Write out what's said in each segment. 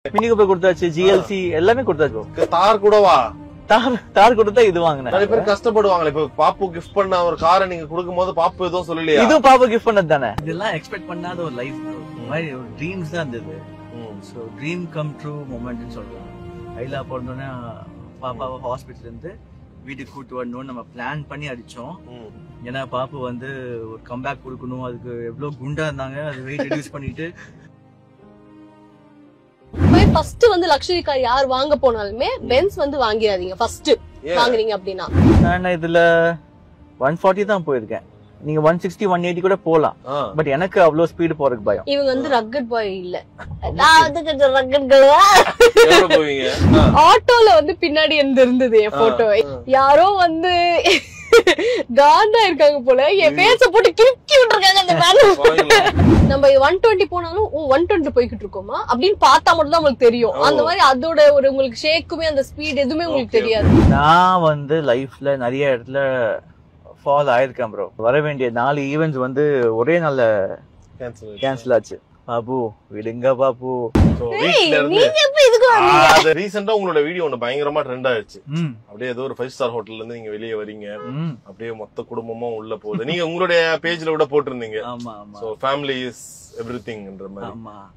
Mini Cooper கொடுத்தாச்சு, GLC எல்லாமே கொடுத்தாச்சு. தார் கூடவா? தார் கொடுத்தா இது வாங்கினேன். நிறைய பேர் கஷ்டப்படுவாங்களே. இப்ப பாப்பு கிஃப்ட் பண்ண ஒரு காரை நீங்க கொடுக்கும் போது பாப்பு எதுவும் சொல்லலையா? இது பாப்பு கிஃப்ட் பண்ணது தானே. இதெல்லாம் எக்ஸ்பெக்ட் பண்ணாத ஒரு லைஃப் ப்ரோ. மாதிரி ஒரு ட்ரீம்ஸ் தான் இருந்தது. சோ ட்ரீம் கம் ட்ரூ மொமெண்ட்னு சொல்லலாம். ஐலா பிறந்தோடனே பாப்பாவை ஹாஸ்பிட்டல் இருந்து வீட்டுக்கு கூட்டு வரணும்னு நம்ம பிளான் பண்ணி அடிச்சோம். ஏன்னா பாப்பு வந்து ஒரு கம்பேக் கொடுக்கணும். அதுக்கு எவ்வளவு குண்டா இருந்தாங்க, அது வெயிட் ரெடியூஸ் பண்ணிட்டு ஃபர்ஸ்ட் வந்து லக்ஸரி கார் யார் வாங்க போனாலுமே பென்ஸ் வந்து வாங்கிடாதீங்க. ஃபர்ஸ்ட் வாங்குறீங்க அப்படின்னா நான் இதுல 140 தான் போயிருக்கேன். நீங்க 160 180 கூட போலாம். பட் எனக்கு அவ்வளவு ஸ்பீடு போறதுக்கு பயம். இவங்க வந்து ரக்கட் பாய் இல்ல. நான் வந்து ரக்கட் கேர்ள். எவ்வளவு போவீங்க? ஆட்டோல வந்து பின்னாடி இருந்தது என் போட்டோ. யாரோ வந்து காண்டா இருக்காங்க போல, என் பேச போட்டு கிறுக்கி விட்டுருக்காங்க அந்த மேல. நம்ம 120 போனாலும் 120 போய்கிட்டு இருக்கோமா அப்படின்னு பார்த்தா மட்டும் தான் உங்களுக்கு தெரியும். அந்த மாதிரி அதோட ஒரு உங்களுக்கு ஷேக்குமே அந்த ஸ்பீட் எதுவுமே உங்களுக்கு தெரியாது. நான் வந்து லைஃப்ல நிறைய இடத்துல ஃபால் ஆயிருக்கேன் ப்ரோ. வர வேண்டிய 4 ஈவென்ட்ஸ் வந்து ஒரே நாள்ல கேன்சல் ஆச்சு. பாபு விடுங்க பாபு. ரீசெண்டா உங்களோட வீடியோ ஒண்ணு பயங்கரமா ட்ரெண்ட் ஆயிடுச்சு. அப்படியே ஏதோ ஒரு 5 ஸ்டார் ஹோட்டல்ல இருந்து நீங்க வெளியே வரீங்க, அப்படியே மொத்த குடும்பமா உள்ள போகுது. நீங்க உங்களுடைய பேஜ்ல கூட போட்டிருந்தீங்க. சோ ஃபேமிலி இஸ் எவ்ரிதிங்ன்ற மாதிரி.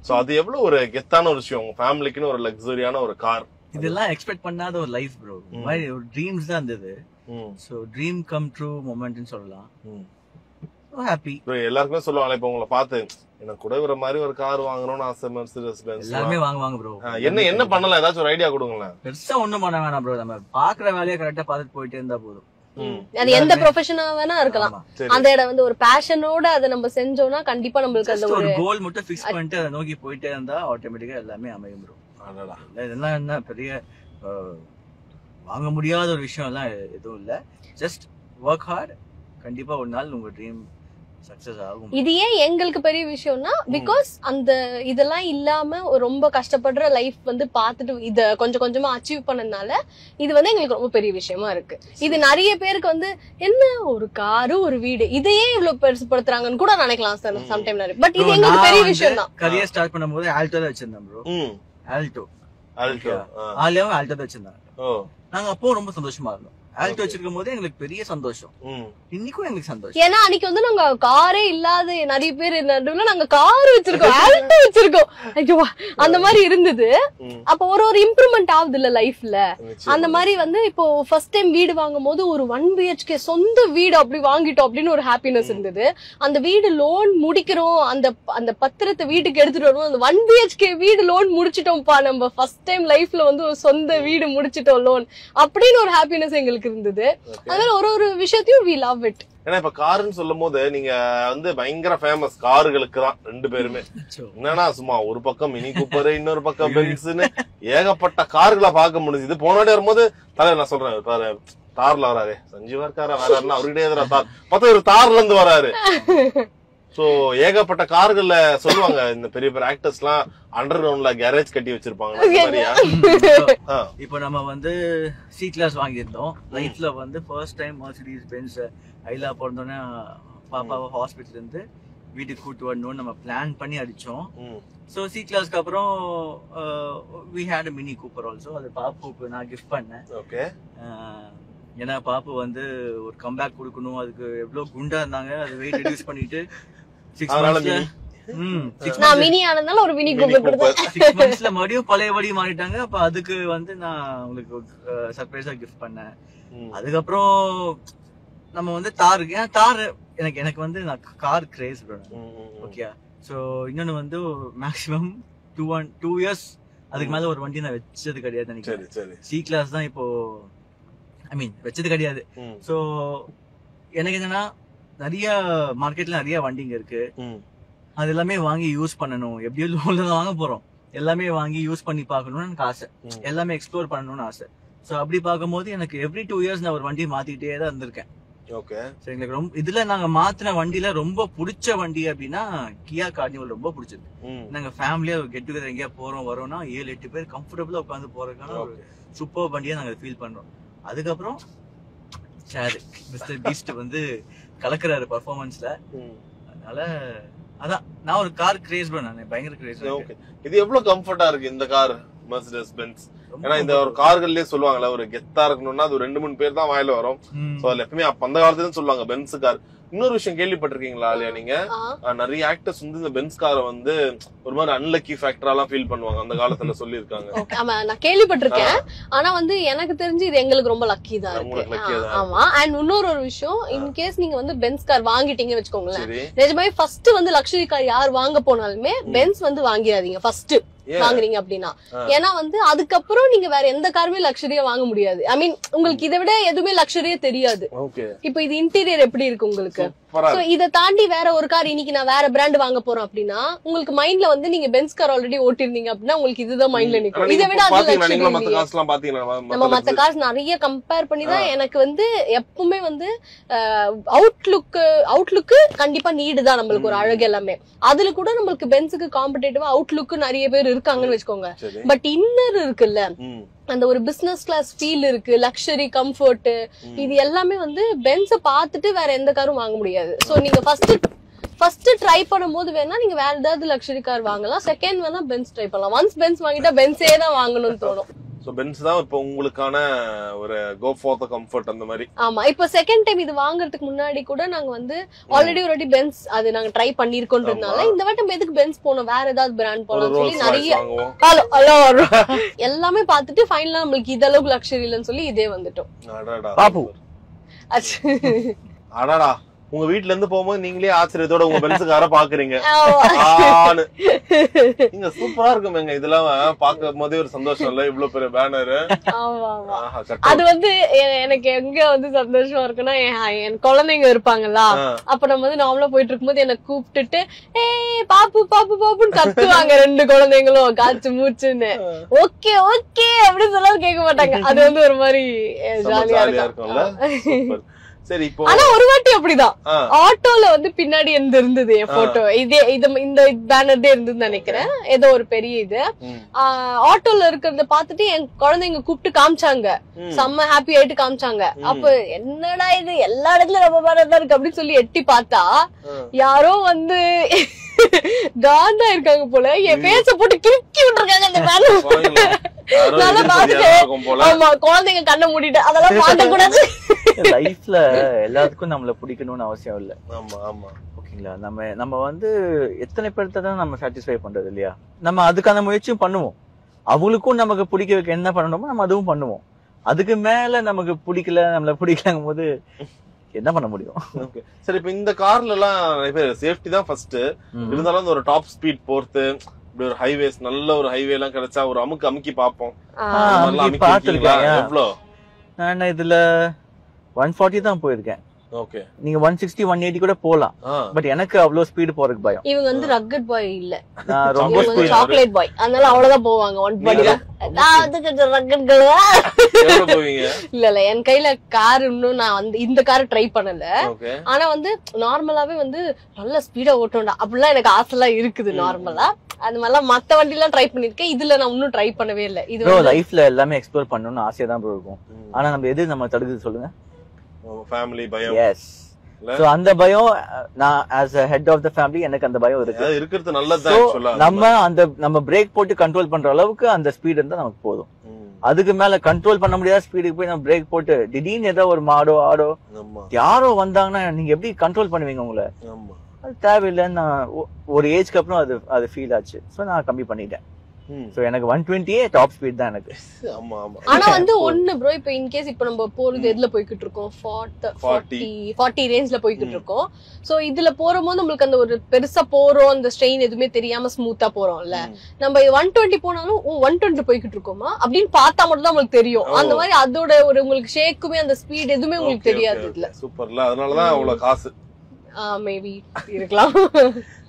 சோ அது எவ்வளவு ஒரு கெத்தான ஒரு விஷயம். உங்க ஃபேமிலிக்குன்னு ஒரு லக்ஸரியான ஒரு கார். இதெல்லாம் எக்ஸ்பெக்ட் பண்ணாத ஒரு லைஃப் ப்ரோ. மாதிரி ஒரு ட்ரீம்ஸ் தான் இருந்தது. சோ ட்ரீம் கம் ட்ரூ மொமெண்ட்னு சொல்லலாம். ஹாப்பி. எல்லாருக்குமே சொல்லுவாங்க, இப்ப உங்களை பார்த்து எனக்கு கூட இவர மாதிரி ஒரு கார் வாங்கணும்னு ஆசை. மெர்சிடஸ் பென்ஸ் எல்லாமே வாங்குவாங்க ப்ரோ. என்ன பண்ணலாம்? ஏதாச்சும் ஒரு ஐடியா கொடுங்களேன். பெருசா ஒண்ணும் பண்ண வேணாம் ப்ரோ. நம்ம பாக்குற வேலையை கரெக்டா பாத்துட்டு போயிட்டே இருந்தா போதும். அது எந்த ப்ரொஃபஷனா வேணா இருக்கலாம். அந்த இடம் வந்து ஒரு பேஷனோட அதை நம்ம செஞ்சோம்னா கண்டிப்பா நம்மளுக்கு அந்த ஒரு கோல் மட்டும் ஃபிக்ஸ் பண்ணிட்டு அதை நோக்கி போயிட்டே இருந்தா ஆட்டோமேட்டிக்கா எல்லாமே அமையும் ப்ரோ. இதெல்லாம் என்ன பெரிய வாங்க முடியாத ஒரு விஷயம் எல்லாம் எதுவும் இல்ல. Just work hard. கண்டிப்பா ஒரு நாள் உங்க ட்ரீம் சக்சஸ் ஆகும். இது ஏன் எங்களுக்கு பெரிய விஷயம்னா பிகாஸ் அந்த இதெல்லாம் இல்லாம ரொம்ப கஷ்டப்படுற லைஃப் வந்து பாத்துட்டு இத கொஞ்சம் கொஞ்சமா அச்சீவ் பண்ணதுனால இது வந்து எங்களுக்கு ரொம்ப பெரிய விஷயமா இருக்கு. இது நிறைய பேருக்கு வந்து என்ன ஒரு காரு ஒரு வீடு இதையே இவ்வளவு பெருசுப்படுத்துறாங்கன்னு கூட நினைக்கலாம் சார் சம்டைம். பட் இது எங்களுக்கு பெரிய விஷயம் தான். கரியர் ஸ்டார்ட் பண்ணும்போது ஆல்டோ வச்சிருந்தேன் ப்ரோ. ஆல்டோ ஆலியாவும் ஆல்டோ வச்சிருந்தாங்க. நாங்க அப்போ ரொம்ப சந்தோஷமா இருந்தோம். ஆல்டோ வச்சிருக்கும் போது எங்களுக்கு பெரிய சந்தோஷம். இன்னைக்கும் எங்களுக்கு சந்தோஷம். ஏன்னா அன்னைக்கு வந்து நாங்க காரே இல்லாத நிறைய பேர் நடுவுல நாங்க கார் வச்சிருக்கோம், ஆல்டோ வச்சிருக்கோம். ஐயோ அந்த மாதிரி இருந்தது. அப்ப ஒரு இம்ப்ரூவ்மெண்ட் ஆகுது இல்ல லைஃப்ல. அந்த மாதிரி வந்து இப்போ ஃபர்ஸ்ட் டைம் வீடு வாங்கும் போது ஒரு 1 BHK சொந்த வீடு அப்படி வாங்கிட்டோம் அப்படின்னு ஒரு ஹாப்பினஸ் இருந்தது. அந்த வீடு லோன் முடிக்கிறோம், அந்த பத்திரத்தை வீட்டுக்கு எடுத்துட்டு வருவோம். அந்த 1 BHK வீடு லோன் முடிச்சிட்டோம்ப்பா, நம்ம ஃபர்ஸ்ட் டைம் லைஃப்ல வந்து ஒரு சொந்த வீடு முடிச்சிட்டோம் லோன் அப்படின்னு ஒரு ஹாப்பினஸ் எங்களுக்கு இருந்தது. அதனால ஒரு விஷயத்தையும் we love it. ஏன்னா இப்ப காருன்னு சொல்லும் போது நீங்க வந்து பயங்கர ஃபேமஸ் கார்களுக்கு தான் 2 பேருமே. என்னன்னா சும்மா ஒரு பக்கம் மினி கூப்பர், இன்னொரு பக்கம் பென்ஸ்னு ஏகப்பட்ட கார்களை பார்க்க முடிஞ்சது. போனாடி வரும்போது தலைவர் நான் சொல்றேன் பாரு தார்ல வராரு, சஞ்சீவா இருக்காரா வராருன்னா அவருக்கிட்டே எதிரா தார் பார்த்தா ஒரு தார்ல இருந்து வராரு. சோ ஏகப்பட்ட கார்கள்ல சொல்லுவாங்க இந்த பெரிய பெரிய ஆக்டர்ஸ் எல்லாம் அண்டர் கிரவுண்ட்ல கேரேஜ் கட்டி வச்சிருப்பாங்க. இப்போ நம்ம வந்து சி கிளாஸ் வாங்கியிருந்தோம். லைஃப்ல வந்து ஃபர்ஸ்ட் டைம் மெர்சிடிஸ் பென்ஸ் ஐலா பிறந்தோடனே பாப்பாவை ஹாஸ்பிட்டல் இருந்து வீட்டுக்கு கூட்டு வரணும்னு நம்ம பிளான் பண்ணி அடிச்சோம். ஸோ சி கிளாஸ்க்கு அப்புறம் we had a Mini Cooper also. அது பாப்புக்கு நான் கிஃப்ட் பண்ணேன். ஏன்னா பாப்பு வந்து ஒரு கம்பேக் கொடுக்கணும். அதுக்கு எவ்வளவு குண்டா இருந்தாங்க, அது வெயிட் ரெடியூஸ் பண்ணிட்டு 6 மந்த்ஸ்ல மறுபடியும் பழையபடி மாறிட்டாங்க. அப்ப அதுக்கு வந்து நான் உங்களுக்கு சர்ப்ரைஸா கிஃப்ட் பண்ணேன். அதுக்கப்புறம் நம்ம வந்து தார் எனக்கு வந்து நான் கார் கிரேஸ் ஓகே. சோ இன்னொன்னு வந்து மேக்ஸிமம் 2 இயர்ஸ் அதுக்கு மேல ஒரு வண்டி நான் வச்சது கிடையாது நினைக்கிறேன். சி கிளாஸ் தான் இப்போ வச்சது கிடையாது. சோ எனக்கு என்னன்னா நிறைய மார்க்கெட்ல நிறைய வண்டிங்க இருக்கு. அது எல்லாமே வாங்கி யூஸ் பண்ணணும். எப்படியோ லோன்ல தான் வாங்க போறோம். எல்லாமே வாங்கி யூஸ் பண்ணி பாக்கணும்னு எனக்கு ஆசை. எல்லாமே எக்ஸ்ப்ளோர் பண்ணணும்னு ஆசை. சோ அப்படி பார்க்கும்போது எனக்கு எவ்ரி 2 இயர்ஸ் நான் ஒரு வண்டி மாத்திட்டே தான் இருந்திருக்கேன். எங்களுக்கு ரொம்ப இதுல நாங்க மாத்தின வண்டியில ரொம்ப பிடிச்ச வண்டி அப்படின்னா கியா கார்னிவல் ரொம்ப பிடிச்சது. நாங்க ஃபேமிலியா கெட் டுகெதர் எங்கேயா போறோம் வரோம்னா 7-8 பேர் கம்ஃபர்டபுளா உட்காந்து போறதுக்கான ஒரு சூப்பர் வண்டியா நாங்க ஃபீல் பண்றோம். அதுக்கப்புறம் மிஸ்டர் பீஸ்ட் வந்து கலக்குறாரு பர்ஃபார்மன்ஸ்ல. அதனால அதான் நான் ஒரு கார் கிரேஸ் ப்ரோ, நான் பயங்கர கிரேஸ். ஓகே, இது எவ்வளவு கம்ஃபர்ட்டா இருக்கு இந்த கார் மெர்சிடிஸ் பென்ஸ்? ஏன்னா இந்த ஒரு கார்கள்லயே சொல்லுவாங்கல்ல, ஒரு கெத்தா இருக்கணும்னா அது ஒரு 2-3 பேர் தான் வாயில வரும். சோ அதுல எப்பவுமே அந்த காலத்துல சொல்லுவாங்க பென்ஸ் கார். இன்னொரு விஷயம் கேள்விப்பட்டிருக்கீங்களா இல்லையா நீங்க, நிறைய ஆக்டர்ஸ் வந்து இந்த பென்ஸ் காரை வந்து ஒரு மாதிரி அன்லக்கி ஃபேக்டரா ஃபீல் பண்ணுவாங்க அந்த காலத்துல சொல்லிருக்காங்க. ஆமா நான் கேள்விப்பட்டிருக்கேன். ஆனா வந்து எனக்கு தெரிஞ்சு இது எங்களுக்கு ரொம்ப லக்கி தான் இருக்கு. ஆமா. அண்ட் இன்னொரு ஒரு விஷயம், இன்கேஸ் நீங்க வந்து பென்ஸ் கார் வாங்கிட்டீங்கன்னு வச்சுக்கோங்களேன், நிஜமாவே ஃபர்ஸ்ட் வந்து லக்ஸரி கார் யார் வாங்க போனாலுமே பென்ஸ் வந்து வாங்கிடாதீங்க ஃபர்ஸ்ட் வாங்குறீங்க அப்படின்னா. ஏன்னா வந்து அதுக்கப்புறம் நீங்க வேற எந்த காருமே லக்ஸரியா வாங்க முடியாது. ஐ மீன் உங்களுக்கு இதை விட எதுவுமே லக்ஸரியா தெரியாது. இப்ப இது இன்டீரியர் எப்படி இருக்கு உங்களுக்கு, இதை தாண்டி வேற ஒரு கார் இன்னைக்கு நான் வேற பிராண்ட் வாங்க போறோம் அப்படின்னா உங்களுக்கு மைண்ட்ல வந்து நீங்க பென்ஸ் கார் ஆல்ரெடி ஓட்டிருந்தீங்க அப்படின்னா உங்களுக்கு இதுதான் மைண்ட்ல நிக்கும். இதை விட நம்ம மத்த கார்ஸ் நிறைய கம்பேர் பண்ணி தான் எனக்கு வந்து எப்பவுமே வந்து அவுட்லுக்கு கண்டிப்பா நீடு தான் நம்மளுக்கு ஒரு அழகு எல்லாமே. அதுல கூட நம்மளுக்கு பென்ஸுக்கு காம்படேட்டிவா அவுட்லுக்கு நிறைய பேர் இருக்காங்கன்னு வச்சுக்கோங்க. பட் இன்னர் இருக்குல்ல, அந்த ஒரு பிசினஸ் கிளாஸ் ஃபீல் இருக்கு, லக்ஸரி கம்ஃபர்ட், இது எல்லாமே வந்து பென்ஸ பாத்துட்டு வேற எந்த காரும் வாங்க முடியாது. சோ நீங்க ஃபர்ஸ்ட் ட்ரை பண்ணும்போது வேணா நீங்க வேற ஏதாவது லக்ஸரி கார் வாங்கலாம், செகண்ட் வேணா பென்ஸ் ட்ரை பண்ணலாம். ஒன்ஸ் பென்ஸ் வாங்கிட்டா பென்ஸே தான் வாங்கணும்னு தோணும். சோ பென்ஸ் தான் இப்ப உங்களுக்கான ஒரு கோ ஃபார் தி கம்ஃபர்ட் அந்த மாதிரி. ஆமா, இப்போ செகண்ட் டைம் இது வாங்குறதுக்கு முன்னாடி கூட நாங்க வந்து ஆல்ரெடி பென்ஸ் அது நாங்க ட்ரை பண்ணிருக்கோன்றதுனால இந்த வாட்டி நம்ம எதுக்கு பென்ஸ் போனோம், வேற ஏதாவது பிராண்ட் போலாம் சொல்லி நிறைய எல்லாமே பார்த்துட்டு ஃபைனலா நம்மளுக்கு இந்த அளவுக்கு லக்ஸரி இல்லன்னு சொல்லி இதே வந்துட்டோம். பாப்பு அடடா, உங்க வீட்ல இருந்து போகும்போது நீங்களே ஆச்சரியத்தோட உங்க பென்ஸுக்கார பாக்குறீங்க. நீங்க சூப்பரா இருக்குமேங்க, இதெல்லாம் பாக்கும் போதே ஒரு சந்தோஷம் இல்ல, இவ்வளவு பெரிய பேனர். அது வந்து எனக்கு எங்க வந்து சந்தோஷமா இருக்குன்னா என் குழந்தைங்க இருப்பாங்களா, அப்ப நம்ம வந்து நார்மலா போயிட்டு இருக்கும்போது என்ன கூப்பிட்டுட்டு ஏய் பாப்பு பாப்பு பாப்புன்னு கத்துவாங்க ரெண்டு குழந்தைங்களும் காய்ச்சி மூச்சுன்னு. ஓகே ஓகே அப்படின்னு சொல்லாலும் கேட்க மாட்டாங்க. அது வந்து ஒரு மாதிரி ஜாலியா இருக்கும்ல. சரி, இப்போ ஆனா ஒரு வாட்டி அப்படிதான் ஆட்டோல வந்து பின்னாடி இருந்தது என் போட்டோ, இந்த பேனர்டே இருந்ததுன்னு நினைக்கிறேன். ஏதோ ஒரு பெரிய இது ஆட்டோல இருக்கிறத பாத்துட்டு என் குழந்தைங்க கூப்பிட்டு காமிச்சாங்க, செம்ம ஹாப்பி ஆயிட்டு காமிச்சாங்க. அப்ப என்னடா இது எல்லா இடத்துல நம்ம பேனர் தான் இருக்கு அப்படின்னு சொல்லி எட்டி பார்த்தா யாரோ வந்து காந்தா இருக்காங்க போல, என் பேச போட்டு கிறுக்கி விட்டுருக்காங்க அந்த பேனர். ஆமா, குழந்தைங்க கண்ணை மூடிட்டு அதெல்லாம் பார்க்க கூடாது. லைஃப்ல எல்லாத்துக்கும் நம்மள பிடிக்கணும்னு அவசியம் இல்ல. ஓகேங்களா, நம்ம வந்து எத்தனை பேர்த்த தான் நம்ம சாட்டிஸ்ஃபை பண்றது இல்லையா. நம்ம அதுக்கான முயற்சியும் பண்ணுவோம், அவங்களுக்கும் நமக்கு பிடிக்க வைக்க என்ன பண்ணணுமோ நம்ம அதுவும் பண்ணுவோம். அதுக்கு மேல நமக்கு பிடிக்கல, நம்மள பிடிக்கலங்கும் போது என்ன பண்ண முடியும். சரி, இப்ப இந்த கார்ல எல்லாம் நிறைய பேர் சேஃப்டி தான் ஃபர்ஸ்ட், இருந்தாலும் ஒரு டாப் ஸ்பீட் போறது, இப்படி ஒரு ஹைவேஸ் நல்ல ஒரு ஹைவே எல்லாம் கிடைச்சா ஒரு அமுக்கி பாப்போம். எவ்வளவு நான் இதுல 140 தான் போயிருக்கேன். ஓகே, நீங்க 160 180 கூட போலாம். பட் எனக்கு அவ்வளவு ஸ்பீடு போறதுக்கு பயம். இவங்க வந்து ரக்கட் பாய் இல்ல, நான் ரொம்ப சாக்லேட் பாய், அதனால அவ்வளவுதான் போவாங்க 140 தான். நான் வந்து ரக்கட் கலவா இல்ல என் கையில கார் இன்னும் நான் வந்து இந்த கார் ட்ரை பண்ணல. ஆனா வந்து நார்மலாவே வந்து நல்ல ஸ்பீடா ஓட்டணும்டா அப்படிலாம் எனக்கு ஆசை எல்லாம் இருக்குது நார்மலா. அது மாதிரிலாம் மத்த வண்டி எல்லாம் ட்ரை பண்ணிருக்கேன், இதுல நான் இன்னும் ட்ரை பண்ணவே இல்லை. இது லைஃப்ல எல்லாமே எக்ஸ்ப்ளோர் பண்ணணும்னு ஆசையா தான் இருக்கும். ஆனா நம்ம எது நம்ம தடுக்குது சொல்லுங்க? ஃபேமிலி பயம். எஸ், சோ அந்த பயம் நான் as a head of the family எனக்கு அந்த பயம் இருக்கு. அது இருக்குது நல்லதா ஆக்சுவலா. நம்ம பிரேக் போட்டு கண்ட்ரோல் பண்ற அளவுக்கு அந்த ஸ்பீட் இருந்தா நமக்கு போதும். அதுக்கு மேல கண்ட்ரோல் பண்ண முடியாத ஸ்பீடுக்கு போய் நம்ம பிரேக் போட்டு திடீர்னு ஏதோ ஒரு மாடோ ஆடோ யாரோ வந்தாங்கன்னா நீங்க எப்படி கண்ட்ரோல் பண்ணுவீங்க உங்களை? அது தேவையில்லைன்னு நான் ஒரு ஏஜ்க்கு அப்புறம் அது ஃபீல் ஆச்சு. சோ நான் கம்மி பண்ணிட்டேன். சோ எனக்கு 120 டாப் ஸ்பீட் தான் எனக்கு. ஆமா ஆமா. ஆனா வந்து ஒன்னு ப்ரோ, இப்போ இன் கேஸ் இப்போ நம்ம போறது எதுல போயிட்டு இருக்கோம், 40 ரேஞ்ச்ல போயிட்டு இருக்கோம். சோ இதுல போறோம்போது நம்மளுக்கு அந்த ஒரு பெருசா போறோம், அந்த ஸ்ட்ரெயின் எதுவுமே தெரியாம ஸ்மூத்தா போறோம்ல. நம்ம 120 போனாலும் 120 போய்கிட்டு இருக்கோமா அப்படின்னு பார்த்தா மட்டும் தான் உங்களுக்கு தெரியும். அந்த மாதிரி அதோட ஒரு உங்களுக்கு ஷேக்குமே அந்த ஸ்பீட் எதுவுமே உங்களுக்கு தெரியாது இதுல. சூப்பர்ல, அதனாலதான் அவ்வளவு காசு. மேபி இருக்கலாம்.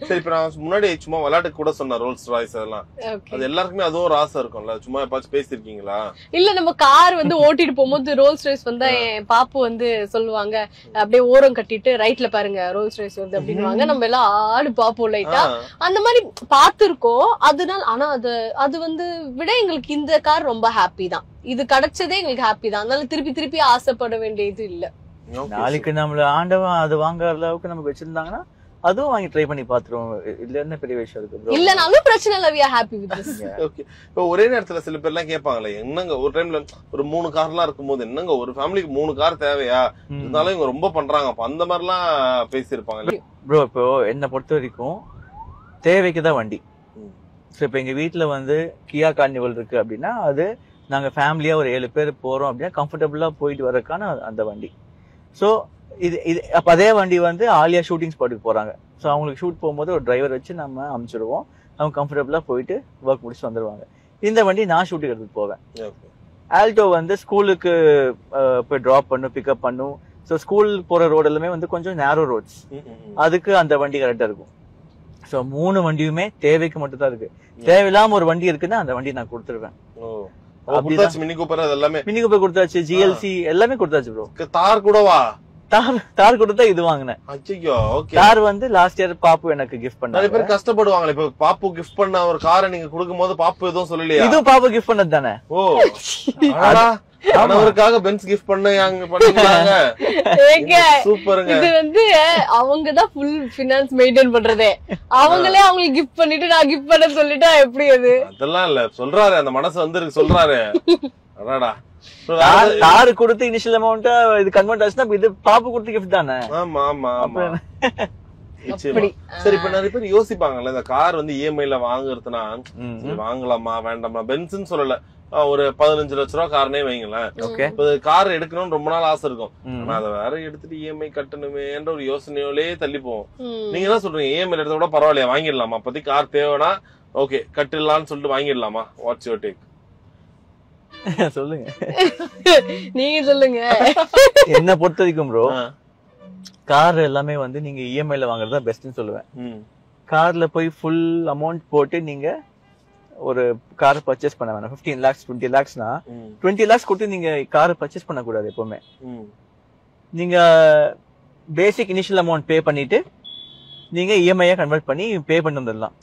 சரி, இப்ப நான் முன்னாடி சும்மா விளையாட்டுக்கு கூட சொன்ன ரோல்ஸ் ராய்ஸ் அதெல்லாம், அது எல்லாருக்குமே அதுவும் ஒரு ஆசை இருக்கும்ல. சும்மா எப்பாச்சும் பேசிருக்கீங்களா? இல்ல, நம்ம கார் வந்து ஓட்டிட்டு போகும்போது ரோல்ஸ் ராய்ஸ் வந்தா என் பாப்பு வந்து சொல்லுவாங்க, அப்படியே ஓரம் கட்டிட்டு ரைட்ல பாருங்க ரோல்ஸ் ராய்ஸ் வந்து அப்படின்னுவாங்க. நம்ம எல்லாம் ஆடு பாப்போம் லைட்டா, அந்த மாதிரி பாத்துருக்கோம். அதனால ஆனா அது வந்து விட எங்களுக்கு இந்த கார் ரொம்ப ஹாப்பி தான். இது கிடைச்சதே எங்களுக்கு ஹாப்பி தான். அதனால திருப்பி ஆசைப்பட வேண்டியது இல்ல. நாளைக்கு நம்மள ஆண்டவன் அது வாங்குற அளவுக்கு நமக்கு வச்சிருந்தாங்கன்னா அதுவும் வாங்கி ட்ரை பண்ணி பாத்துருவோம். இதுல என்ன பெரிய விஷயம் இருக்கு bro? இல்லனாலும் பிரச்சனை இல்ல, we are happy with this. Okay. இப்போ ஒரே நேரத்துல சில பேர் எல்லாம் கேட்பாங்களே, என்னங்க ஒரு டைம்ல ஒரு 3 கார்லாம் இருக்கும்போது என்னங்க ஒரு ஃபேமிலிக்கு 3 கார் தேவையா, இருந்தாலும் இவங்க ரொம்ப பண்றாங்க, அப்ப அந்த மாதிரி எல்லாம் பேசியிருப்பாங்க ப்ரோ. இப்போ என்ன பொறுத்த வரைக்கும் தேவைக்குதான் வண்டி. ஸோ இப்போ எங்க வீட்டுல வந்து கியா கார்னிவல் இருக்கு அப்படின்னா அது நாங்க ஃபேமிலியா ஒரு 7 பேர் போறோம் அப்படின்னா கம்ஃபர்டபுளா போயிட்டு வரக்கான அந்த வண்டி. ஸோ இது அப்ப அதே வண்டி வந்து ஆலியா ஷூட்டிங் ஸ்பாட்டுக்கு போறாங்க. ஸோ அவங்களுக்கு ஷூட் போகும்போது ஒரு டிரைவர் வச்சு நம்ம அனுப்பிச்சிடுவோம். அவங்க கம்ஃபர்டபுளா போயிட்டு ஒர்க் முடிச்சு வந்துருவாங்க. இந்த வண்டி நான் ஷூட்டுக்கு எடுத்துட்டு போவேன். ஆல்டோ வந்து ஸ்கூலுக்கு போய் டிராப் பண்ணும், பிக்கப் பண்ணும். ஸோ ஸ்கூல் போற ரோடு எல்லாமே வந்து கொஞ்சம் நேரோ ரோட்ஸ், அதுக்கு அந்த வண்டி கரெக்டா இருக்கும். ஸோ 3 வண்டியுமே தேவைக்கு மட்டும் தான் இருக்கு. தேவையில்லாம ஒரு வண்டி இருக்குன்னா அந்த வண்டி நான் கொடுத்துருவேன். மினி கூப்பர் எல்லாமே மினி கூப்பர் கொடுத்தாச்சு, ஜிஎல்சி எல்லாமே கொடுத்தாச்சு ப்ரோ. தார் கூடவா? தார் கொடுத்தா இது வாங்கினேன். தார் வந்து லாஸ்ட் இயர் பாப்பு எனக்கு கிஃப்ட் பண்ணாங்க. நிறைய பேர் கஷ்டப்படுவாங்க. இப்ப பாப்பு கிஃப்ட் பண்ண ஒரு காரை நீங்க கொடுக்கும் போது பாப்பு எதுவும் சொல்லலையா? இதுவும் பாப்பு கிஃப்ட் பண்ணது தானே. ஓ அவருக்காக பென்ஸ் கிஃப்ட் பண்ணாங்க. சூப்பருங்க. இது வந்து அவங்க தான் ஃபுல் ஃபைனான்ஸ் மெயின்டைன் பண்றதே. அவங்களே அவங்களுக்கு கிஃப்ட் பண்ணிட்டு நான் கிஃப்ட் பண்ண சொல்லிட்டா எப்படி அது? அதெல்லாம் இல்ல, சொல்றாரு அந்த மனசு வந்து சொல்றாரு. அடாடா தாரு கொடுத்து இனிஷியல் அமௌண்ட் இது கன்வெர்ட் ஆச்சுன்னா இது பாப்பு கொடுத்து கிஃப்ட் தானே. ஆமா ஆமா ஆமா. சரி, இப்ப நிறைய பேர் யோசிப்பாங்கல்ல இந்த கார் வந்து இஎம்ஐல வாங்குறதுனா வாங்கலாமா வேண்டாமா? பென்ஸ்ன்னு சொல்லல, ஒரு 15 லட்ச ரூபா காரனே வைங்களேன். இப்ப கார் எடுக்கணும்னு ரொம்ப நாள் ஆசை இருக்கும். ஆனா அதை வேற எடுத்துட்டு இஎம்ஐ கட்டணுமேன்ற ஒரு யோசனையோலே தள்ளி போவோம். நீங்க என்ன சொல்றீங்க, இஎம்ஐ எடுத்த கூட பரவாயில்லையா, வாங்கிடலாமா? அப்போதைக்கு கார் தேவைன்னா ஓகே கட்டிடலாம்னு சொல்லிட்டு வாங்கிடலாமா? What's your take? சொல்லுங்க, நீங்க சொல்லுங்க. என்ன பொறுத்த வரைக்கும் ப்ரோ, கார் எல்லாமே வந்து நீங்க இஎம்ஐல வாங்குறது தான் பெஸ்ட்னு சொல்லுவேன். கார்ல போய் ஃபுல் அமௌண்ட் போட்டு நீங்க ஒரு கார் பர்ச்சேஸ் பண்ண வேணாம். 15 lakhs 20 lakhsனா 20 lakhs கொடுத்து நீங்க கார் பர்ச்சேஸ் பண்ண கூடாது எப்பவுமே. நீங்க பேசிக் இனிஷியல் அமௌண்ட் பே பண்ணிட்டு நீங்க இஎம்ஐ கன்வெர்ட் பண்ணி பே பண்ணி வந்துடலாம்.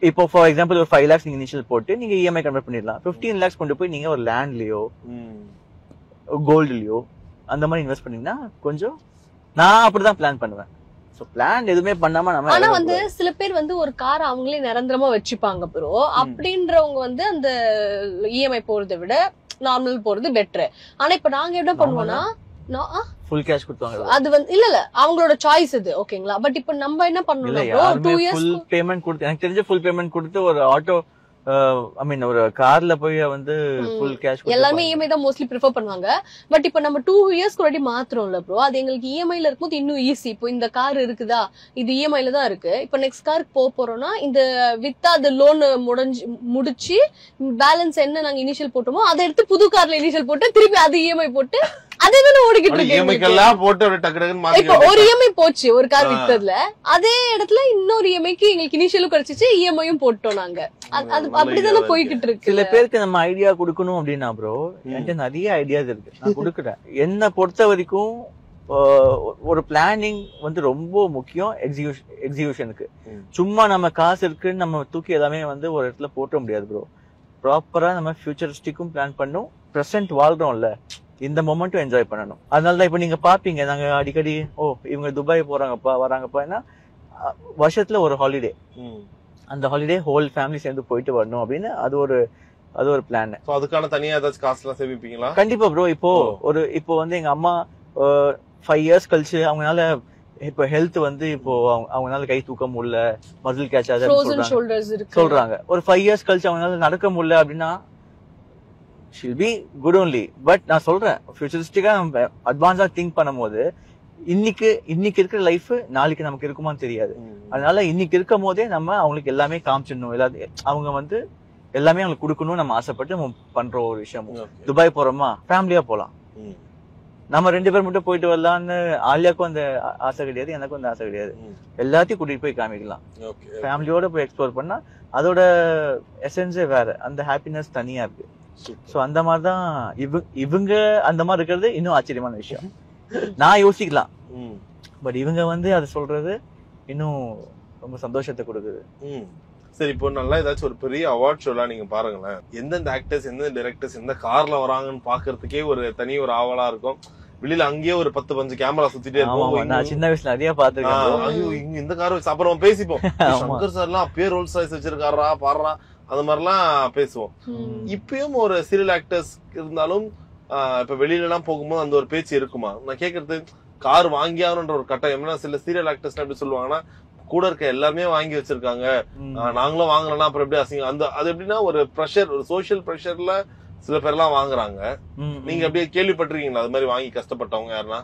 இப்போ ஃபார் எக்ஸாம்பிள் ஒரு 5 lakhs நீங்க இனிஷியல் போட்டு நீங்க இஎம்ஐ கன்வெர்ட் பண்ணிடலாம். 15 lakhs கொண்டு போய் நீங்க ஒரு லேண்ட்லயோ கோல்டுலயோ அந்த மாதிரி இன்வெஸ்ட் பண்ணீங்கன்னா கொஞ்சம், நான் அப்படிதான் பிளான் பண்ணுவேன். சோ பிளான் எதுவுமே பண்ணாம நம்ம. ஆனா வந்து சில பேர் வந்து ஒரு கார் அவங்களே நிரந்தரமா வச்சுப்பாங்க ப்ரோ. அப்படின்றவங்க வந்து அந்த இஎம்ஐ போறதை விட நார்மல் போறது பெட்டர். ஆனா இப்ப நாங்க என்ன பண்ணுவோம்னா ஃபுல் கேஷ் கொடுத்தாங்க. அது வந்து இல்ல அவங்களோட சாய்ஸ் இது, ஓகேங்களா? பட் இப்ப நம்ம என்ன பண்ணணும், 2 years ஃபுல் பேமெண்ட் கொடுத்து, எனக்கு தெரிஞ்ச ஃபுல் பேமெண்ட் கொடுத்து ஒரு ஆட்டோ ஐ மீன் ஒரு கார்ல போய் வந்து ஃபுல் கேஷ் எல்லாமே இஎம்ஐ தான் மோஸ்ட்லி ப்ரிஃபர் பண்ணுவாங்க. பட் இப்ப நம்ம 2 years முன்னாடி மாத்திரம்ல ப்ரோ, அது எங்களுக்கு இஎம்ஐல இருக்கும்போது இன்னும் ஈஸி. இப்போ இந்த கார் இருக்குதா, இது இஎம்ஐல தான் இருக்கு. இப்ப நெக்ஸ்ட் காருக்கு போறோம்னா இந்த வித்தா அந்த லோன் முடிச்சு பேலன்ஸ் என்ன நாங்க இனிஷியல் போட்டோமோ அதை எடுத்து புது கார்ல இனிஷியல் போட்டு திருப்பி அது இஎம்ஐ போட்டு அதே தானே ஓடிக்கிட்டு இருக்கு. இப்போ ஒரு இஎம்ஐ போச்சு ஒரு கார் வித்ததுல, அதே இடத்துல இன்னொரு இஎம்ஐக்கு எங்களுக்கு இனிஷியலும் கிடைச்சிச்சு, இஎம்ஐயும் போட்டோம் நாங்க. அது அப்படிதானே போய்கிட்டு இருக்கு. சில பேருக்கு நம்ம ஐடியா கொடுக்கணும் அப்படின்னா ப்ரோ, என்கிட்ட நிறைய ஐடியாஸ் இருக்கு, நான் கொடுக்குறேன். என்ன பொறுத்த வரைக்கும் ஒரு பிளானிங் வந்து ரொம்ப முக்கியம் எக்ஸிகியூஷனுக்கு. சும்மா நம்ம காசு இருக்குன்னு நம்ம தூக்கி எல்லாமே வந்து ஒரு இடத்துல போட்ட முடியாது ப்ரோ. ப்ராப்பரா நம்ம ஃபியூச்சரிஸ்டிக்கும் பிளான் பண்ணும். பிரசன்ட் வாழ்றோம்ல, இந்த மொமெண்ட்டும் என்ஜாய் பண்ணணும். அதனாலதான் இப்ப நீங்க பாப்பீங்க நாங்க அடிக்கடி இவங்க துபாய் போறாங்கப்பா வராங்கப்பா, வருஷத்துல ஒரு ஹாலிடே, அந்த ஹாலிடே ஹோல் ஃபேமிலி சேர்ந்து போயிட்டு வரணும் அப்படின்னு அது ஒரு பிளான். அதுக்கான தனியா ஏதாச்சும் காசுலாம் சேமிப்பீங்களா? கண்டிப்பா ப்ரோ. இப்போ வந்து எங்க அம்மா 5 years கழிச்சு அவங்களால இப்ப ஹெல்த் வந்து இப்போ அவங்களால கை தூக்க முடியல, மசில் கேட்ச் ஆகுது சொல்றாங்க. ஒரு 5 years கழிச்சு அவங்களால நடக்க முடியல அப்படின்னா she'll be good only. But நான் சொல்றேன், ஃபியூச்சரிஸ்டிக்கா நம்ம அட்வான்ஸா திங்க் பண்ணும்போது இன்னைக்கு இருக்கிற லைஃப் நாளைக்கு நமக்கு இருக்குமான்னு தெரியாது. அதனால இன்னைக்கு இருக்கும் போதே நம்ம அவங்களுக்கு எல்லாமே காமிச்சிடணும். அவங்க வந்து எல்லாமே அவங்களுக்கு கொடுக்கணும்னு நம்ம ஆசைப்பட்டு நம்ம பண்ற ஒரு விஷயம். துபாய் போறோமா, ஃபேமிலியா போலாம். நம்ம 2 பேர் மட்டும் போயிட்டு வரலான்னு ஆலியாக்கும் அந்த ஆசை கிடையாது, எனக்கும் அந்த ஆசை கிடையாது. எல்லாத்தையும் கூட்டிட்டு போய் காமிக்கலாம். ஃபேமிலியோட போய் எக்ஸ்ப்ளோர் பண்ணா அதோட எசன்ஸே வேற, அந்த ஹாப்பினஸ் தனியா இருக்கு. சோ அந்த மாதிரிதான் இவங்க அந்த மாதிரி இருக்கிறது இன்னும் ஆச்சரியமான விஷயம். நான் யோசிக்கலாம், பட் இவங்க வந்து அதை சொல்றது இன்னும் ரொம்ப சந்தோஷத்தை கொடுக்குது. சரி, இப்போ நல்லா ஏதாச்சும் ஒரு பெரிய அவார்ட் ஷோலாம் நீங்க பாருங்களேன், எந்தெந்த ஆக்டர்ஸ் எந்தெந்த டைரக்டர்ஸ் எந்த கார்ல வராங்கன்னு பாக்குறதுக்கே ஒரு தனி ஒரு ஆவலா இருக்கும். வெளியில அங்கேயே ஒரு 10-15 கேமரா சுத்திட்டே இருக்கும். நான் சின்ன வயசுல நிறைய பாத்துருக்கேன். ஐயோ இங்க இந்த கார் வச்சு அப்புறம் பேசிப்போம். சங்கர் சார் எல்லாம் அப்பயே ரோல்ஸ் ராய்ஸ் வச்சிருக்காரா பாடுறா அந்த மாதிரிலாம் பேசுவோம். இப்பயும் ஒரு சீரியல் ஆக்டர்ஸ் இருந்தாலும் இப்ப வெளியில எல்லாம் போகும்போது அந்த ஒரு பேச்சு இருக்குமா? நான் கேக்குறது கார் வாங்கி ஆகணுன்ற ஒரு கட்டாயம். சில சீரியல் ஆக்டர்ஸ் எப்படி சொல்லுவாங்கன்னா கூட இருக்க எல்லாருமே வாங்கி வச்சிருக்காங்க, நாங்களும் வாங்கலன்னா அப்புறம் எப்படி அசிங்க அந்த அது எப்படின்னா ஒரு ப்ரெஷர், ஒரு சோசியல் ப்ரெஷர்ல சில பேர் எல்லாம் வாங்குறாங்க. நீங்க அப்படியே கேள்விப்பட்டிருக்கீங்களா அது மாதிரி வாங்கி கஷ்டப்பட்டவங்க யாருன்னா?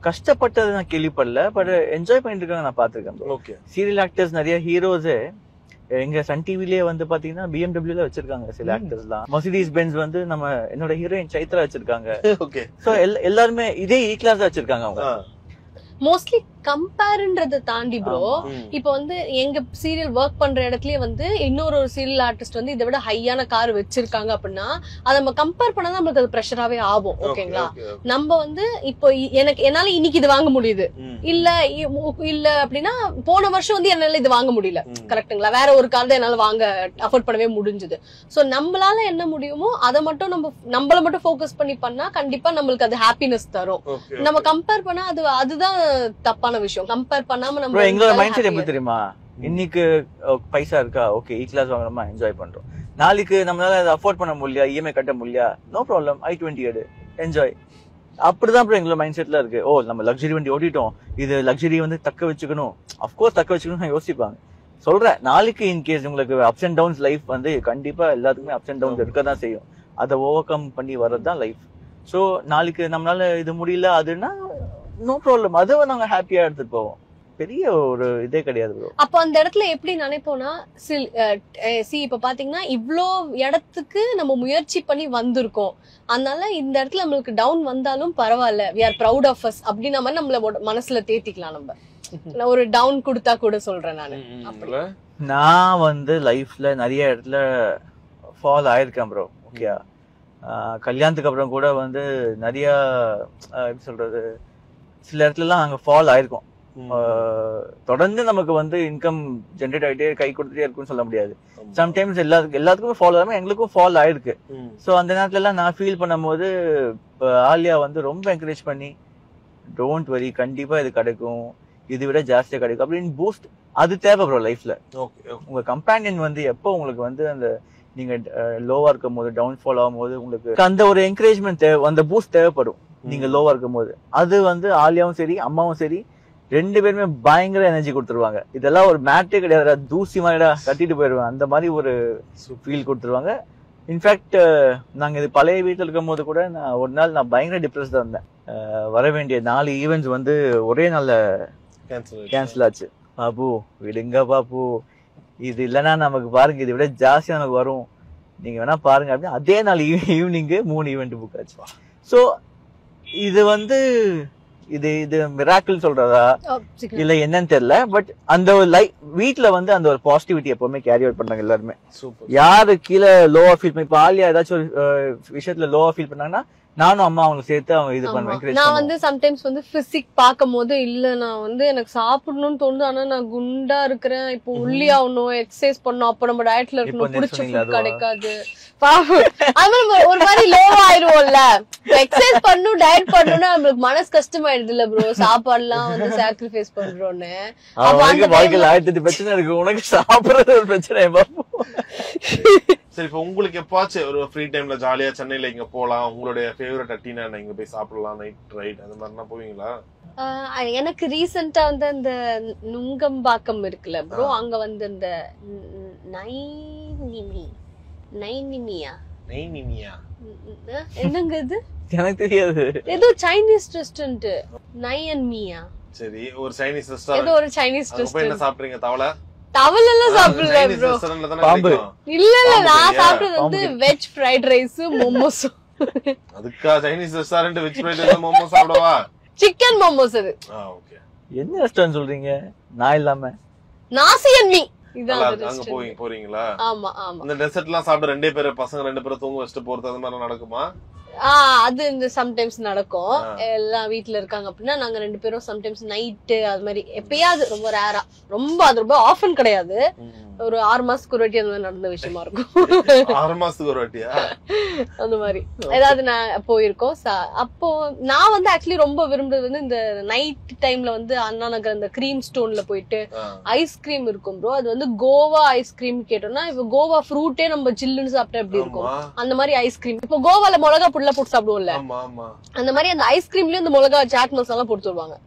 கஷ்டப்பட்டது நான் கேள்விப்படல, பட் என்ஜாய் பண்ணிட்டு இருக்காங்க நான் பாத்துருக்கேன். ஓகே. சீரியல் ஆக்டர்ஸ் நிறைய ஹீரோஸ் எங்க சன் டிவிலேயே வந்து பாத்தீங்கன்னா BMW வச்சிருக்காங்க சில ஆக்டர்ஸ் எல்லாம். மெர்சிடிஸ் பென்ஸ் வந்து நம்ம என்னோட ஹீரோயின் சைத்ரா வச்சிருக்காங்க. ஓகே. சோ எல்லாருமே இதே கிளாஸ் வச்சிருக்காங்க அவங்க. மோஸ்ட்லி கம்பேர்ன்றதை தாண்டி ப்ரோ, இப்ப வந்து எங்க சீரியல் ஒர்க் பண்ற இடத்துலயே வந்து இன்னொரு சீரியல் ஆர்டிஸ்ட் வந்து இதை விட ஹையான கார் வச்சிருக்காங்க அப்படின்னா அதை நம்ம கம்பேர் பண்ணா நம்மளுக்கு அது ப்ரெஷராவே ஆகும். ஓகேங்களா? நம்ம வந்து இப்போ என்னால இன்னைக்கு இது வாங்க முடியுது இல்ல அப்படின்னா போன வருஷம் வந்து என்னால இது வாங்க முடியல, கரெக்டுங்களா? வேற ஒரு கார் தான் என்னால வாங்க அஃபோர்ட் பண்ணவே முடிஞ்சது. சோ நம்மளால என்ன முடியுமோ அதை மட்டும் நம்மள மட்டும் ஃபோக்கஸ் பண்ணி பண்ணா கண்டிப்பா நம்மளுக்கு அது ஹாப்பினஸ் தரும். நம்ம கம்பேர் பண்ணா அதுதான் தப்பான விஷயம். கம்பேர் பண்ணாம நம்ம எங்களோட மைண்ட் செட் எப்படி தெரியுமா? இன்னைக்கு பைசா இருக்கா, ஓகே கிளாஸ் வாங்குறோமா, என்ஜாய் பண்றோம். நாளைக்கு நம்மளால அதை அஃபோர்ட் பண்ண முடியல, இஎம்ஐ கட்ட முடியல, நோ ப்ராப்ளம், i20 எடு, என்ஜாய். அப்படிதான் ப்ரோ எங்களோட மைண்ட் செட்ல இருக்கு. ஓ நம்ம லக்ஸரி வண்டி ஓட்டிட்டோம், இது லக்ஸரி வந்து தக்க வச்சுக்கணும், அப்கோர்ஸ் தக்க வச்சுக்கணும் யோசிப்பாங்க. சொல்றேன், நாளைக்கு இன்கேஸ் உங்களுக்கு அப்ஸ் அண்ட் டவுன்ஸ் லைஃப் வந்து கண்டிப்பா எல்லாத்துக்குமே அப்ஸ் அண்ட் டவுன்ஸ் இருக்க தான் செய்யும். அதை ஓவர் கம் பண்ணி வர்றதுதான் லைஃப். சோ நாளைக்கு நம்மளால இது முடியல அதுன்னா நோ ப்ராப்ளம், அதுவே நாங்க ஹாப்பியா எடுத்துட்டு போவோம். பெரிய ஒரு இதே கிடையாது ப்ரோ. அப்ப அந்த இடத்துல எப்படி நினைப்போம்னா, இப்ப பாத்தீங்கன்னா இவ்ளோ இடத்துக்கு நம்ம முயற்சி பண்ணி வந்திருக்கோம், அதனால இந்த இடத்துல நம்மளுக்கு டவுன் வந்தாலும் பரவாயில்ல, we are proud of us அப்படின்ற மாதிரி நம்மள மனசுல தேத்திக்கலாம். நம்ம ஒரு டவுன் கொடுத்தா கூட சொல்றேன் நானு. நான் வந்து லைஃப்ல நிறைய இடத்துல ஃபால் ஆயிருக்கேன் ப்ரோ. ஓகே, கல்யாணத்துக்கு அப்புறம் கூட வந்து நிறைய எப்படி சொல்றது, சில இடத்துலலாம் நாங்க ஃபால் ஆயிருக்கோம். தொடர்ந்து நமக்கு வந்து இன்கம் ஜென்ரேட் ஆகிட்டே கை கொடுத்துட்டே இருக்குன்னு சொல்ல முடியாது. சம்டைம்ஸ் எல்லாத்துக்குமே ஃபால் ஆகாம எங்களுக்கும் ஃபால் ஆயிருக்கு. ஸோ அந்த நேரத்துல எல்லாம் நான் ஃபீல் பண்ணும் போது ஆலியா வந்து ரொம்ப என்கரேஜ் பண்ணி, டோன்ட் வரி, கண்டிப்பா இது கிடைக்கும், இதை விட ஜாஸ்தியா கிடைக்கும் அப்படின்னு பூஸ்ட். அது தேவை ப்ரோ லைஃப்ல. உங்க கம்பேனியன் வந்து எப்போ உங்களுக்கு வந்து அந்த நீங்க லோவா இருக்கும் போது, டவுன்ஃபால் ஆகும் போது உங்களுக்கு அந்த ஒரு என்கரேஜ்மெண்ட் தேவை, அந்த பூஸ்ட் தேவைப்படும். நீங்க லோவா இருக்கும் போது அது வந்து ஆலியாவும் சரி அம்மாவும் சரி ரெண்டு பேருமே பயங்கர எனர்ஜி கொடுத்துருவாங்க. இதெல்லாம் ஒரு மேட்டே கிடையாது, தூசி மாதிரிடா கட்டிட்டு போயிடுவேன், அந்த மாதிரி ஒரு ஃபீல் கொடுத்துருவாங்க. இன்ஃபேக்ட் நாங்க இது பழைய வீட்டுல இருக்கும் போது கூட ஒரு நாள் நான் பயங்கர டிப்ரெஸ்டா இருந்தேன். வர வேண்டிய 4 ஈவெண்ட்ஸ் வந்து ஒரே நாள்ல கேன்சல் ஆச்சு. பாபு விடுங்க பாபு, இது இல்லைன்னா நமக்கு பாருங்க இதை விட ஜாஸ்தியா நமக்கு வரும், நீங்க வேணா பாருங்க அப்படின்னு அதே நாள் ஈவினிங் 3 ஈவெண்ட் புக் ஆச்சு. ஸோ இது வந்து இது மிராக்கிள் சொல்றதா இல்ல என்னன்னு தெரியல, பட் அந்த வீட்டுல வந்து அந்த ஒரு பாசிட்டிவிட்டி எப்பவுமே கேரி அவுட் பண்றாங்க எல்லாருமே. யாரு கீழே லோவா ஃபீல் பண்ணி, இப்ப ஆலியா ஏதாச்சும் ஒரு விஷயத்துல லோவா ஃபீல் பண்ணாங்கன்னா நானும் அம்மா அவங்க சேர்த்து அவங்க இது பண்ணுவேன். நான் வந்து சம்டைம்ஸ் வந்து பிசிக் பாக்கும் போது இல்ல நான் வந்து எனக்கு சாப்பிடணும்னு தோணுது, ஆனா நான் குண்டா இருக்கிறேன், இப்போ உள்ளி ஆகணும், எக்ஸசைஸ் பண்ணணும், அப்ப நம்ம டயட்ல இருக்கணும், பிடிச்ச ஃபுட் கிடைக்காது, ஒரு மாதிரி லோவா ஆயிருவோம்ல. எக்ஸசைஸ் பண்ணணும் டயட் பண்ணணும்னா நம்மளுக்கு மனசு கஷ்டமாயிடுது இல்ல ப்ரோ, சாப்பாடு எல்லாம் வந்து சாக்ரிஃபைஸ் பண்றோம்னு. வாழ்க்கையில 1008 பிரச்சனை இருக்கு, உனக்கு சாப்பிடுறது ஒரு பிரச்சனை. சரி, இப்ப உங்களுக்கு எப்பாச்சும் ஒரு ஃப்ரீ டைம்ல ஜாலியா சென்னையில இங்க போலாம், உங்களுடைய ஃபேவரட் டீனா இங்க போய் சாப்பிடலாம், நைட் ரைட் அந்த மாதிரிலாம் போவீங்களா? எனக்கு ரீசெண்டா வந்து அந்த நுங்கம்பாக்கம் இருக்குல்ல ப்ரோ, அங்க வந்து இந்த நைனிமியா என்னங்க இது எனக்கு தெரியாது, ஏதோ சைனீஸ் ரெஸ்டாரண்ட் நயன்மியா. சரி, ஒரு சைனீஸ் ரெஸ்டாரண்ட், ஏதோ ஒரு சைனீஸ் ரெஸ்டாரண்ட். என்ன சாப்பிடுறீங்க? தவளை எல்லாம் சாப்பிடல ப்ரோ. பாம்பு இல்ல நான் சாப்பிட்டது வந்து வெஜ் ஃப்ரைட் ரைஸ் மோமோஸ். அதுக்கா Chinese restaurant veg fried rice momos சாப்பிடவா? சிக்கன் மோமோஸ் அது. ஓகே. என்ன ரெஸ்டாரண்ட் சொல்றீங்க? நான் இல்லாம நாசியன் மீ இதான் அங்க போறீங்களா? ஆமா ஆமா. அந்த டெசர்ட்லாம் சாப்பிட 2 பேர் பசங்க 2 பேரும் தூங்க வச்சுட்டு போறது அந்த மாதிரி நடக்குமா? அது இந்த சம்டைம்ஸ் நடக்கும். எல்லாம் வீட்டுல இருக்காங்க அப்படின்னா நாங்க 2 பேரும் சம்டைம்ஸ் நைட்டு அது மாதிரி எப்பயாவது ரொம்ப ரேரா, ரொம்ப அது ரொம்ப ஆஃபன் கிடையாது, ஒரு 6 மாசத்துக்கு ஒரு வாட்டி அந்த மாதிரி நடந்த விஷயமா இருக்கும். 6 மாசத்துக்கு ஒரு வாட்டியா அந்த மாதிரி ஏதாவது நான் போயிருக்கோம். அப்போ நான் வந்து ஆக்சுவலி ரொம்ப விரும்புறது வந்து இந்த நைட் டைம்ல வந்து அண்ணா நகர் இந்த கிரீம் ஸ்டோன்ல போயிட்டு ஐஸ்கிரீம் இருக்கும் ப்ரோ. அது வந்து கோவா ஐஸ்கிரீம் கேட்டோம்னா இப்ப கோவா ஃப்ரூட்டே நம்ம ஜில்லுன்னு சாப்பிட்டா எப்படி இருக்கும் அந்த மாதிரி ஐஸ்கிரீம். இப்போ கோவால மிளகா புள்ள போட்டு சாப்பிடுவோம்ல, அந்த மாதிரி அந்த ஐஸ்கிரீம்லயும் இந்த மிளகா சாட் மசாலா போட்டு வருவாங்க.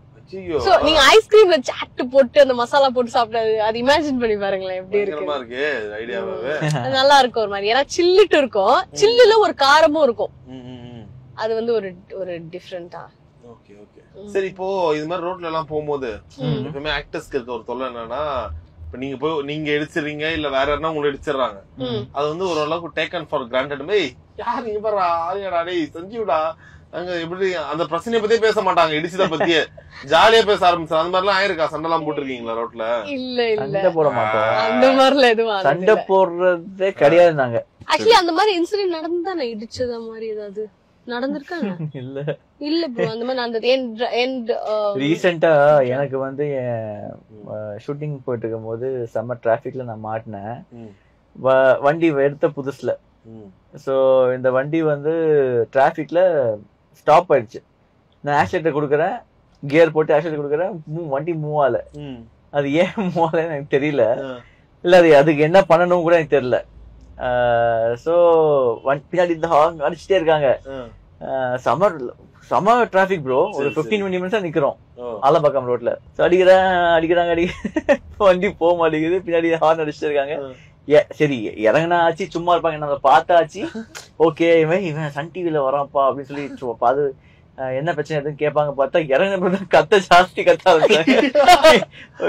சோ நீங்க ஐஸ்கிரீம்ல சாட் போட்டு அந்த மசாலா போட்டு சாப்பிடாது, அது இமேஜின் பண்ணி பாருங்களேன் எப்படி இருக்கு. நல்லா இருக்கும் ஒரு மாதிரி, ஏன்னா சில்லுட்டு இருக்கும், சில்லுல ஒரு காரமும் இருக்கும். அது வந்து ஒரு டிஃபரெண்டா. Okay okay. சரி, இப்போ இது மாதிரி ரோட்ல எல்லாம் போகும்போது எப்பவுமே ஆக்டர்ஸ்க்கு இருக்க ஒரு தொல்லை என்னன்னா, இப்ப நீங்க எடுத்துறீங்க இல்ல வேற யாருன்னா உங்களை எடுத்துறாங்க, அது வந்து ஓரளவுக்கு டேக்கன் ஃபார் கிராண்டட். யார் நீங்க பாரு ஆரியாடா டேய் சஞ்சீவ்டா அங்க எப்படி அந்த பிரச்சனைய பத்தியே பேச மாட்டாங்க, இடிச்சத பத்தியே ஜாலியா பேச ஆரம்பிச்சு. அந்த மாதிரி எல்லாம் ஆயிருக்கா? சண்டை எல்லாம் போட்டுருக்கீங்களா ரோட்ல? இல்ல சண்டை போட மாட்டோம், அந்த மாதிரில எதுவும் சண்டை போடுறதே கிடையாது. நாங்க ஆக்சுவலி அந்த மாதிரி இன்சிடென்ட் நடந்தா நான் இடிச்சத மாதிரி ஏதாவது நடந்திருக்காங்க? இல்ல இல்ல ப்ரோ, அந்த மாதிரி நடந்தது. ரீசெண்டா எனக்கு வந்து ஷூட்டிங் போயிட்டு இருக்கும் போது செம்ம டிராபிக்ல நான் மாட்டினேன். வண்டி எடுத்த புதுசுல. சோ இந்த வண்டி வந்து டிராபிக்ல ஸ்டாப் ஆயிடுச்சு. நான் ஆக்சிலேட்டர் கொடுக்குறேன், கியர் போட்டு ஆக்சிலேட்டர் கொடுக்குறேன், வண்டி மூவ் ஆகல. அது ஏன் மூவ் ஆகலன்னு எனக்கு தெரியல, இல்ல அதுக்கு என்ன பண்ணணும் கூட எனக்கு தெரியல. சோ பின்னாடி அடிச்சுட்டே இருக்காங்க. செம டிராபிக் ப்ரோ. ஒரு 15-20 மினிட்ஸா நிக்கிறோம் ஆலப்பாக்கம் ரோட்ல. அடிக்கிறாங்க வண்டி போக மாட்டேங்குது, பின்னாடி ஹார்ன் அடிச்சுட்டு இருக்காங்க. சரி இறங்கினா ஆச்சு, சும்மா இருப்பாங்க, நம்ம பார்த்தாச்சு. ஓகே இவன் சன் டிவில வரான்ப்பா அப்படின்னு சொல்லி பாது என்ன பிரச்சனை எதுன்னு கேட்பாங்க. பார்த்தா இறங்கின கத்த ஜாஸ்தி கத்த ஆரம்பிச்சாங்க.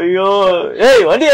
ஐயோ ஏய் வண்டி